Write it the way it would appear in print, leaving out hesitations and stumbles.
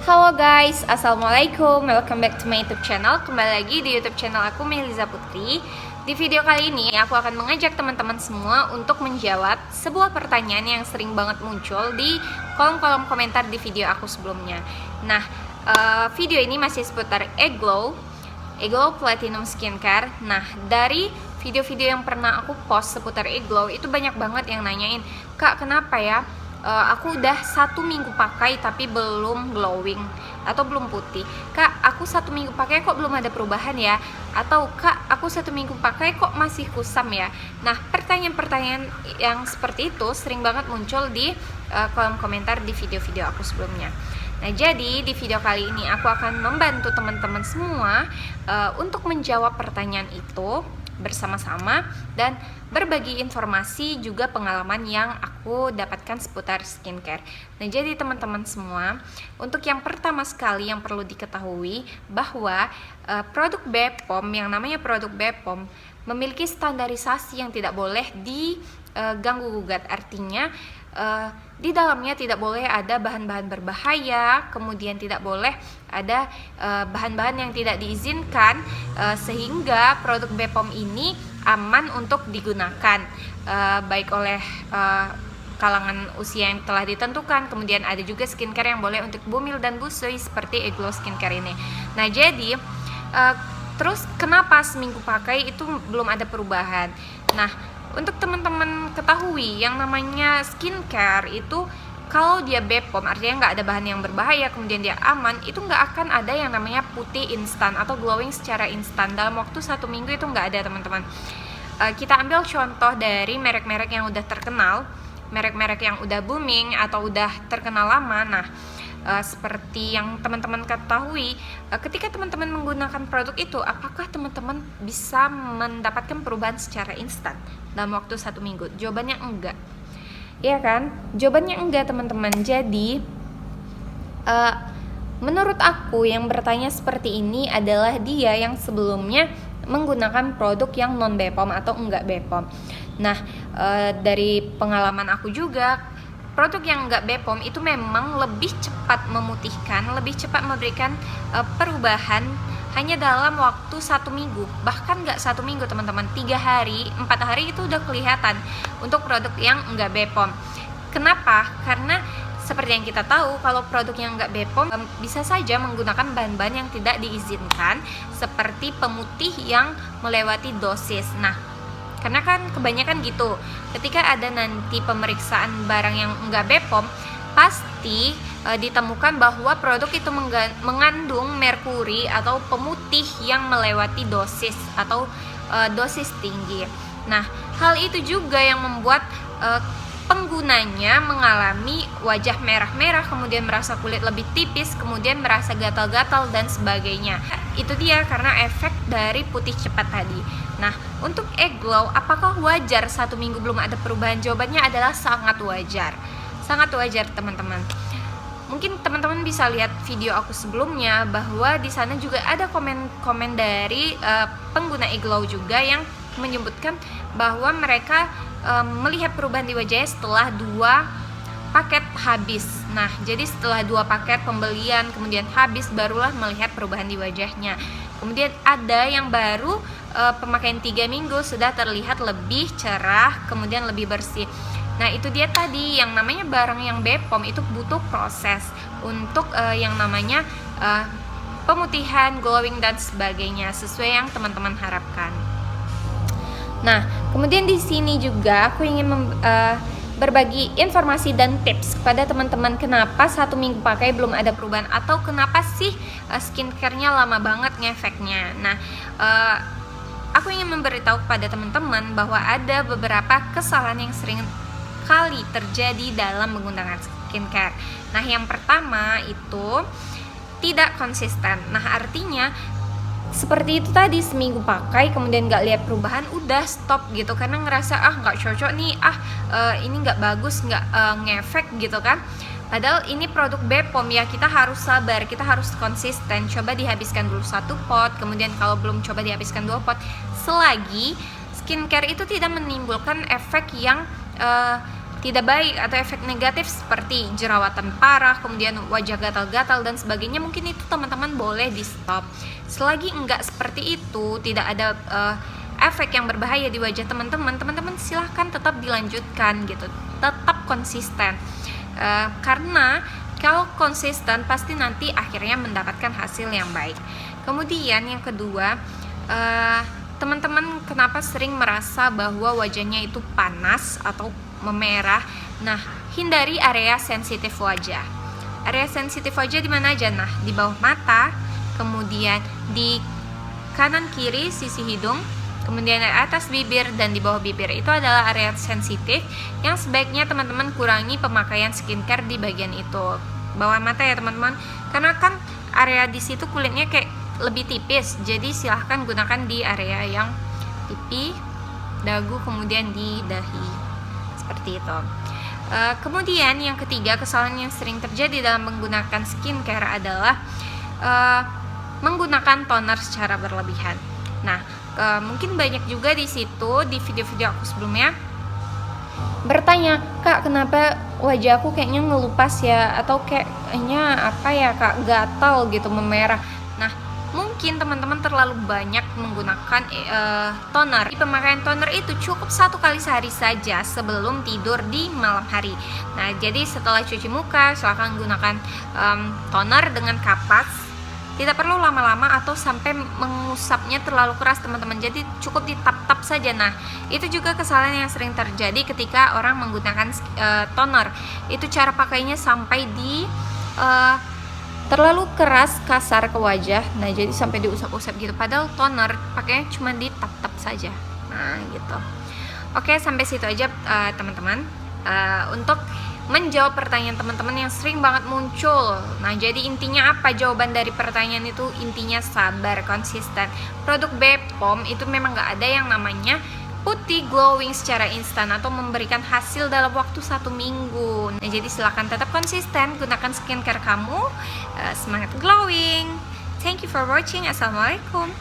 Halo guys, assalamualaikum, welcome back to my YouTube channel. Kembali lagi di YouTube channel aku, Meliza Putri. Di video kali ini aku akan mengajak teman-teman semua untuk menjawab sebuah pertanyaan yang sering banget muncul di kolom-kolom komentar di video aku sebelumnya. Nah, video ini masih seputar Eglow Platinum Skincare. Nah, dari video-video yang pernah aku post seputar Eglow itu banyak banget yang nanyain, "Kak, kenapa ya aku udah 1 minggu pakai tapi belum glowing atau belum putih? Kak, aku 1 minggu pakai kok belum ada perubahan ya? Atau Kak, aku 1 minggu pakai kok masih kusam ya?" Nah, pertanyaan-pertanyaan yang seperti itu sering banget muncul di kolom komentar di video-video aku sebelumnya. Nah, jadi di video kali ini aku akan membantu teman-teman semua untuk menjawab pertanyaan itu bersama-sama dan berbagi informasi juga pengalaman yang aku dapatkan seputar skincare. Nah, jadi teman-teman semua, untuk yang pertama sekali yang perlu diketahui bahwa produk BPOM, yang namanya produk BPOM, memiliki standarisasi yang tidak boleh diganggu gugat. Artinya di dalamnya tidak boleh ada bahan-bahan berbahaya, kemudian tidak boleh ada bahan-bahan yang tidak diizinkan, sehingga produk BPOM ini aman untuk digunakan baik oleh kalangan usia yang telah ditentukan. Kemudian ada juga skincare yang boleh untuk bumil dan busui seperti Eglow Skincare ini. Nah, jadi terus kenapa seminggu pakai itu belum ada perubahan? Nah, untuk teman-teman ketahui, yang namanya skincare itu kalau dia BPOM, artinya nggak ada bahan yang berbahaya, kemudian dia aman, itu nggak akan ada yang namanya putih instan atau glowing secara instan. Dalam waktu 1 minggu itu nggak ada, teman-teman. Kita ambil contoh dari merek-merek yang udah terkenal, merek-merek yang udah booming atau udah terkenal lama. Nah, seperti yang teman-teman ketahui, ketika teman-teman menggunakan produk itu, apakah teman-teman bisa mendapatkan perubahan secara instan dalam waktu 1 minggu? Jawabannya enggak, ya kan? Jawabannya enggak, teman-teman. Jadi menurut aku yang bertanya seperti ini adalah dia yang sebelumnya menggunakan produk yang non BPOM atau enggak BPOM. Nah, dari pengalaman aku juga, produk yang enggak BPOM itu memang lebih cepat memutihkan, lebih cepat memberikan perubahan hanya dalam waktu 1 minggu. Bahkan enggak 1 minggu, teman-teman, 3 hari, 4 hari itu udah kelihatan untuk produk yang enggak BPOM. Kenapa? Karena seperti yang kita tahu, kalau produk yang enggak BPOM bisa saja menggunakan bahan-bahan yang tidak diizinkan, seperti pemutih yang melewati dosis. Nah, karena kan kebanyakan gitu, ketika ada nanti pemeriksaan barang yang enggak BPOM, pasti ditemukan bahwa produk itu mengandung merkuri atau pemutih yang melewati dosis atau dosis tinggi. Nah, hal itu juga yang membuat penggunanya mengalami wajah merah-merah, kemudian merasa kulit lebih tipis, kemudian merasa gatal-gatal dan sebagainya. Itu dia karena efek dari putih cepat tadi. Nah, untuk Eglow, apakah wajar 1 minggu belum ada perubahan? Jawabannya adalah sangat wajar. Sangat wajar, teman-teman. Mungkin teman-teman bisa lihat video aku sebelumnya bahwa di sana juga ada komen dari pengguna Eglow juga yang menyebutkan bahwa mereka melihat perubahan di wajahnya setelah 2 paket habis. Nah, jadi setelah 2 paket pembelian kemudian habis, barulah melihat perubahan di wajahnya. Kemudian ada yang baru pemakaian 3 minggu sudah terlihat lebih cerah, kemudian lebih bersih. Nah, itu dia tadi, yang namanya barang yang BPOM itu butuh proses untuk yang namanya pemutihan, glowing dan sebagainya, sesuai yang teman-teman harapkan. Nah, kemudian di sini juga aku ingin berbagi informasi dan tips kepada teman-teman kenapa 1 minggu pakai belum ada perubahan, atau kenapa sih skincare-nya lama banget ngefeknya. Nah, aku ingin memberitahu kepada teman-teman bahwa ada beberapa kesalahan yang sering kali terjadi dalam menggunakan skincare. Nah, yang pertama itu tidak konsisten. Nah, artinya seperti itu tadi, seminggu pakai kemudian nggak lihat perubahan, udah stop gitu karena ngerasa nggak cocok nih, ini nggak bagus, nggak ngefek gitu kan. Padahal ini produk BPOM ya, kita harus sabar, kita harus konsisten. Coba dihabiskan dulu 1 pot, kemudian kalau belum coba dihabiskan 2 pot. Selagi skincare itu tidak menimbulkan efek yang tidak baik atau efek negatif seperti jerawatan parah, kemudian wajah gatal-gatal dan sebagainya, mungkin itu teman-teman boleh di stop. Selagi enggak seperti itu, tidak ada efek yang berbahaya di wajah teman-teman silahkan tetap dilanjutkan gitu, tetap konsisten. Karena kalau konsisten pasti nanti akhirnya mendapatkan hasil yang baik. Kemudian yang kedua, teman-teman kenapa sering merasa bahwa wajahnya itu panas atau memerah? Nah, hindari area sensitif wajah. Area sensitif wajah di mana aja? Nah, di bawah mata, kemudian di kanan kiri sisi hidung, kemudian di atas bibir dan di bawah bibir. Itu adalah area sensitif yang sebaiknya teman-teman kurangi pemakaian skincare di bagian itu. Bawah mata ya teman-teman, karena kan area di situ kulitnya kayak lebih tipis, jadi silahkan gunakan di area yang pipi, dagu, kemudian di dahi, seperti itu. Kemudian yang ketiga, kesalahan yang sering terjadi dalam menggunakan skincare adalah menggunakan toner secara berlebihan. Nah, mungkin banyak juga di situ di video-video aku sebelumnya bertanya, Kak, kenapa wajah aku kayaknya ngelupas ya, atau kayaknya apa ya Kak, gatal gitu, memerah. Nah, mungkin teman-teman terlalu banyak menggunakan toner. Pemakaian toner itu cukup 1 kali sehari saja sebelum tidur di malam hari. Nah, jadi setelah cuci muka silahkan gunakan toner dengan kapas. Tidak perlu lama-lama atau sampai mengusapnya terlalu keras teman-teman, jadi cukup ditap-tap saja. Nah, itu juga kesalahan yang sering terjadi ketika orang menggunakan toner. Itu cara pakainya sampai di terlalu keras, kasar ke wajah. Nah, jadi sampai diusap-usap gitu, padahal toner pakainya cuma ditap-tap saja. Nah, gitu. Oke, sampai situ aja teman-teman. Untuk menjawab pertanyaan teman-teman yang sering banget muncul. Nah, jadi intinya apa jawaban dari pertanyaan itu? Intinya sabar, konsisten. Produk Bepom itu memang gak ada yang namanya putih glowing secara instan atau memberikan hasil dalam waktu 1 minggu. Nah, jadi silakan tetap konsisten gunakan skincare kamu. Semangat glowing. Thank you for watching. Assalamualaikum.